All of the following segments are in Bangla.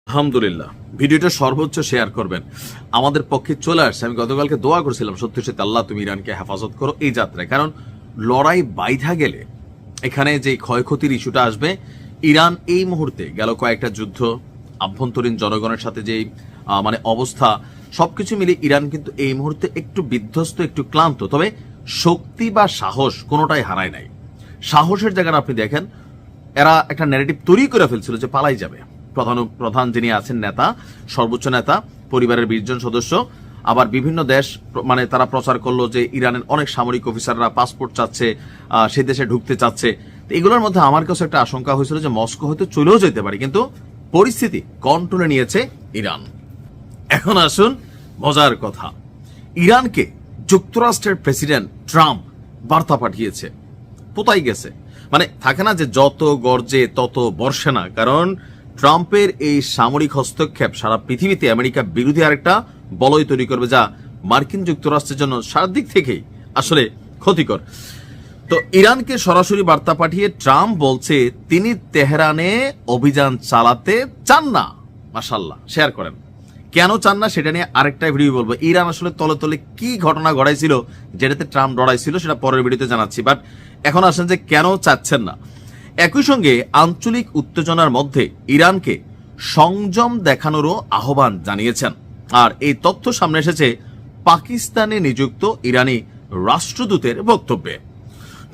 আলহামদুলিল্লাহ, ভিডিওটা সর্বোচ্চ শেয়ার করবেন। আমাদের পক্ষে চলে আসছে। আমি গতকালকে দোয়া করছিলাম, সত্যি সত্যি আল্লাহ তুমি ইরানকে হেফাজত করো এই যাত্রায়। কারণ লড়াই বাইধা গেলে এখানে যে ক্ষয়ক্ষতির ইস্যুটা আসবে, ইরান এই মুহূর্তে গেল কয়েকটা যুদ্ধ, আভ্যন্তরীণ জনগণের সাথে যে অবস্থা, সবকিছু মিলে ইরান কিন্তু এই মুহূর্তে একটু বিধ্বস্ত, একটু ক্লান্ত। তবে শক্তি বা সাহস কোনোটাই হারায় নাই। সাহসের জায়গাটা আপনি দেখেন, এরা একটা ন্যারেটিভ তৈরি করে ফেলছিল যে পালাই যাবে। প্রধান যিনি আছেন নেতা, সর্বোচ্চ নেতা, পরিবারের 20 জন সদস্য, আবার বিভিন্ন দেশ তারা প্রচার করলো যে ইরানের অনেক সামরিক অফিসাররা পাসপোর্ট চাচ্ছে, সে দেশে ঢুকতে চাচ্ছে। এগুলোর মধ্যে আমার কাছে একটা আশঙ্কা হয়েছিল যে মস্কো হয়তো চলেও যেতে পারে, কিন্তু পরিস্থিতি কন্ট্রোলে নিয়েছে ইরান। এখন আসুন মজার কথা, ইরানকে যুক্তরাষ্ট্রের প্রেসিডেন্ট ট্রাম্প বার্তা পাঠিয়েছে। কোথায় গেছে? থাকে না যে যত গর্জে তত বর্ষে না। কারণ ট্রাম্পের এই সামরিক হস্তক্ষেপ সারা পৃথিবীতে আমেরিকা বিরোধী আরেকটা বলয় তৈরি করবে, যা মার্কিন যুক্তরাষ্ট্রের জন্য সারা দিক থেকেই আসলে ক্ষতিকর। তো ইরানকে সরাসরি বার্তা পাঠিয়ে ট্রাম্প বলছে তিনি তেহরানে অভিযান চালাতে চান না। মাশাআল্লাহ, শেয়ার করেন কেন চান না, সেটা নিয়ে আরেকটা ভিডিও বলবো। ইরান আসলে তলে তলে কি ঘটনা ঘটাইছিল, যেটাতে ট্রাম্প ডরাইছিল, সেটা পরের ভিডিওতে জানাচ্ছি। বাট এখন আসেন যে কেন চাচ্ছেন না। একই সঙ্গে আঞ্চলিক উত্তেজনার মধ্যে ইরানকে সংযম দেখানোরও আহ্বান জানিয়েছেন। আর এই তথ্য সামনে এসেছে পাকিস্তানে নিযুক্ত ইরানি রাষ্ট্রদূতের বক্তব্যে।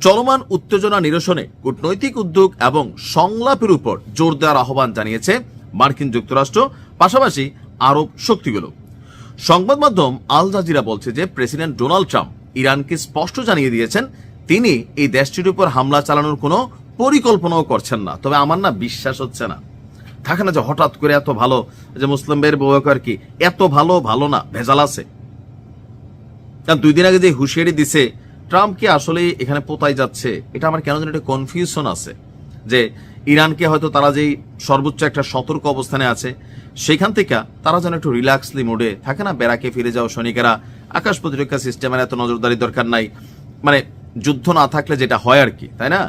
চলমান উত্তেজনা নিরসনে কূটনৈতিক উদ্যোগ এবং সংলাপের উপর জোর দেওয়ার আহ্বান জানিয়েছে মার্কিন যুক্তরাষ্ট্র, পাশাপাশি আরব শক্তিগুলো। সংবাদ মাধ্যম আল জাজিরা বলছে যে প্রেসিডেন্ট ডোনাল্ড ট্রাম্প ইরানকে স্পষ্ট জানিয়ে দিয়েছেন তিনি এই দেশটির উপর হামলা চালানোর কোনো পরিকল্পনাও করছেন না। তবে আমার না বিশ্বাস হচ্ছে না। থাকে না যে হঠাৎ করে এত ভালো, যে মুসলিম ভাইয়ের বউ আর কি, এত ভালো না, ভেজাল আছে। 2 দিন আগে যে হুঁশিয়ারি দিছে ট্রাম্প কি আসলে এখানে পোতায় যাচ্ছে, এটা আমার কেন যেন একটা কনফিউশন আছে যে ইরানকে হয়তো তারা যেই সর্বোচ্চ একটা সতর্ক অবস্থানে আছে, সেখান থেকে তারা যেন একটু রিল্যাক্সলি মোডে থাকে না, বেড়াকে ফিরে যাও সৈনিকেরা, আকাশ প্রতিরক্ষা সিস্টেমের এত নজরদারি দরকার নাই, যুদ্ধ না থাকলে যেটা হয় আর কি, তাই না?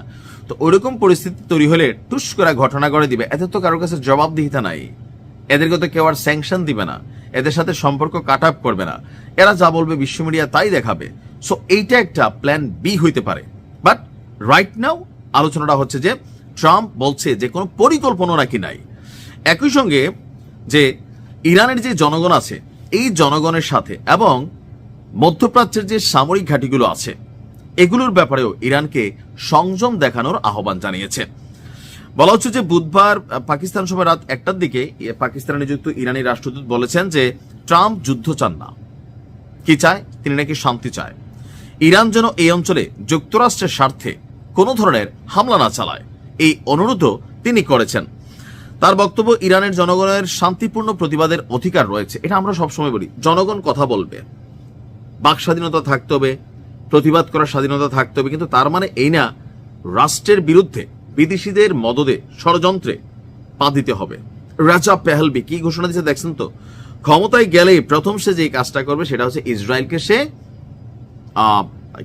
তো ওইরকম পরিস্থিতি তৈরি হলে টুস করে ঘটনা করে দিবে। এদের তো কারোর কাছে জবাবদিহিতা নাই, এদেরকে তো কেউ আর স্যাংশন দিবে না, এদের সাথে সম্পর্ক কাট আপ করবে না, এরা যা বলবে বিশ্ব মিডিয়া তাই দেখাবে। সো এইটা একটা প্ল্যান বি হইতে পারে। বাট রাইট নাও আলোচনাটা হচ্ছে যে ট্রাম্প বলছে যে কোনো পরিকল্পনা নাকি নাই। একই সঙ্গে যে ইরানের যে জনগণ আছে, এই জনগণের সাথে এবং মধ্যপ্রাচ্যের যে সামরিক ঘাঁটিগুলো আছে, এগুলোর ব্যাপারেও ইরানকে সংযম দেখানোর আহ্বান জানিয়েছে। বলা হচ্ছে যে বুধবার পাকিস্তান সময় রাত 1টার দিকে পাকিস্তানে নিযুক্ত ইরানি রাষ্ট্রদূত বলেছেন যে ট্রাম্প যুদ্ধ চান না। কি চায়? তিনি নাকি শান্তি চায়। ইরান যেন এই অঞ্চলে যুক্তরাষ্ট্রের স্বার্থে কোনো ধরনের হামলা না চালায়, এই অনুরোধও তিনি করেছেন। তার বক্তব্য, ইরানের জনগণের শান্তিপূর্ণ প্রতিবাদের অধিকার রয়েছে। এটা আমরা সবসময় বলি, জনগণ কথা বলবে, বাক স্বাধীনতা থাকতে হবে, প্রতিবাদ করার স্বাধীনতা থাকতে হবে, কিন্তু তার মানে এই না রাষ্ট্রের বিরুদ্ধে বিদেশিদের মদদে ষড়যন্ত্রে পা দিতে হবে। রাজা পেহেলভি কি ঘোষণা দিয়েছে দেখছেন তো? ক্ষমতায় গেলেই প্রথম সে যে কাজটা করবে সেটা হচ্ছে ইসরায়েলকে সে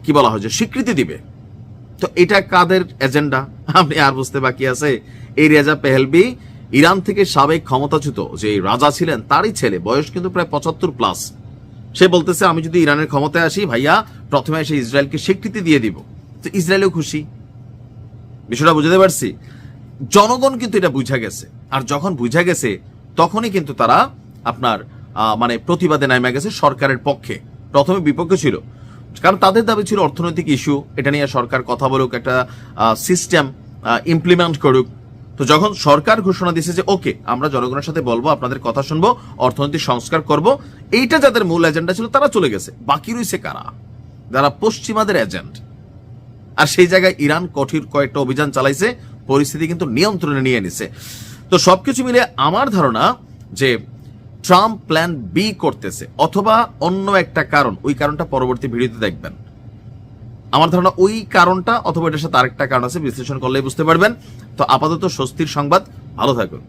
কি বলা হয় যে স্বীকৃতি দিবে। তো এটা কাদের এজেন্ডা আপনি আর বুঝতে বাকি আছে? এই রাজা পেহেলভি ইরান থেকে সাবেক ক্ষমতাচ্যুত যে রাজা ছিলেন তারই ছেলে, বয়স কিন্তু প্রায় 75+। সে বলতেছে আমি যদি ইরানের ক্ষমতায় আসি ভাইয়া, প্রথমে এসে ইসরায়েলকে স্বীকৃতি দিয়ে দিব। তো ইসরায়েলও খুশি। বিষয়টা বুঝতে পারছি। জনগণ কিন্তু এটা বুঝা গেছে, আর যখন বুঝা গেছে তখনই কিন্তু তারা আপনার প্রতিবাদে নামে গেছে সরকারের পক্ষে। প্রথমে বিপক্ষে ছিল, কারণ তাদের দাবি ছিল অর্থনৈতিক ইস্যু, এটা নিয়ে সরকার কথা বলুক, একটা সিস্টেম ইমপ্লিমেন্ট করুক। তো যখন সরকার ঘোষণা দিয়েছে যে ওকে আমরা জনগণের সাথে বলবো, আপনাদের কথা শুনবো, অর্থনৈতিক সংস্কার করব, এইটা যাদের মূল এজেন্ডা ছিল তারা চলে গেছে। বাকি রয়েছে কারা? যারা পশ্চিমাদের এজেন্ট। আর সেই জায়গায় ইরান কঠিন কয়েকটা অভিযান চালাইছে, পরিস্থিতি কিন্তু নিয়ন্ত্রণে নিয়ে নিছে। তো সবকিছু মিলে আমার ধারণা যে ট্রাম্প প্ল্যান বি করতেছে, অথবা অন্য একটা কারণ, ওই কারণটা পরবর্তী ভিডিওতে দেখবেন। আমার ধারণা ওই কারণটা অথবা এটার সাথে আরেকটা কারণ আছে, বিশ্লেষণ করলেই বুঝতে পারবেন। তো আপাতত স্বস্তির সংবাদ, ভালো থাকুন।